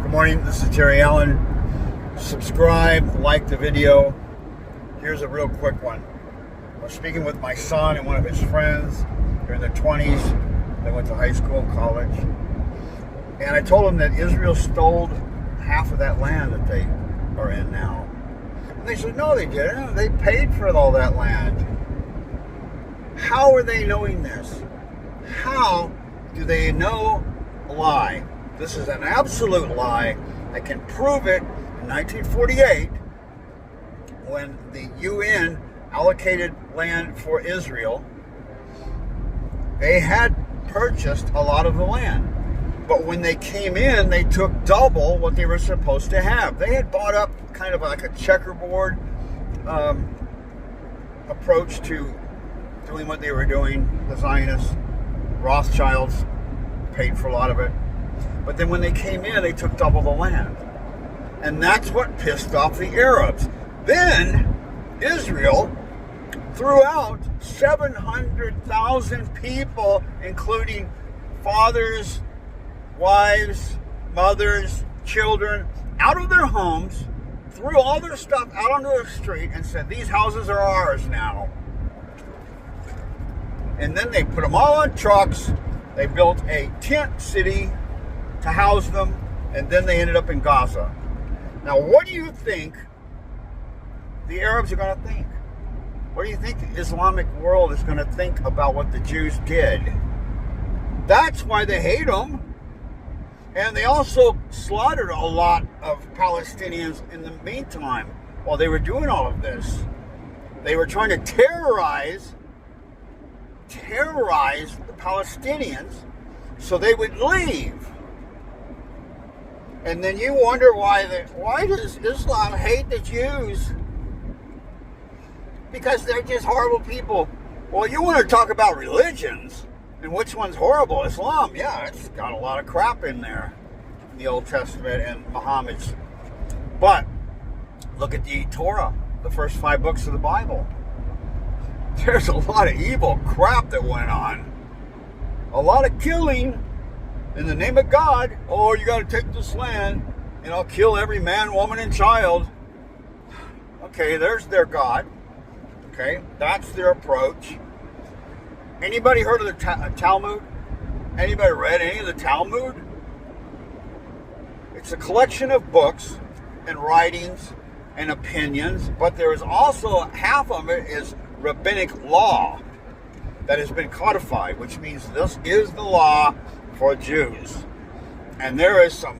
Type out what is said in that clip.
Good morning, this is Terry Allen. Subscribe, like the video. Here's a real quick one. I was speaking with my son and one of his friends. They're in their 20s. They went to high school, college. And I told them that Israel stole half of that land that they are in now. And they said, no, they didn't. They paid for all that land. How are they knowing this? How do they know a lie? This is an absolute lie. I can prove it. In 1948, when the UN allocated land for Israel, they had purchased a lot of the land. But when they came in, they took double what they were supposed to have. They had bought up kind of like a checkerboard approach to doing what they were doing. The Zionists, Rothschilds paid for a lot of it. But then when they came in, they took double the land. And that's what pissed off the Arabs. Then Israel threw out 700,000 people, including fathers, wives, mothers, children, out of their homes, threw all their stuff out onto the street and said, these houses are ours now. And then they put them all on trucks. They built a tent city to house them, and then they ended up in Gaza. Now, what do you think the Arabs are going to think? What do you think the Islamic world is going to think about what the Jews did? That's why they hate them. And they also slaughtered a lot of Palestinians in the meantime while they were doing all of this. They were trying to terrorize the Palestinians so they would leave. And then you wonder why does Islam hate the Jews? Because they're just horrible people. Well, you want to talk about religions and which one's horrible? Islam, yeah, it's got a lot of crap in there in the Old Testament and Muhammad's. But look at the Torah, the first 5 books of the Bible. There's a lot of evil crap that went on. A lot of killing in the name of God. Oh, you got to take this land and I'll kill every man, woman, and child. Okay, there's their God. Okay, that's their approach. Anybody heard of the Talmud? Anybody read any of the Talmud? It's a collection of books and writings and opinions, but there is also half of it is rabbinic law that has been codified, which means this is the law for Jews. And there is some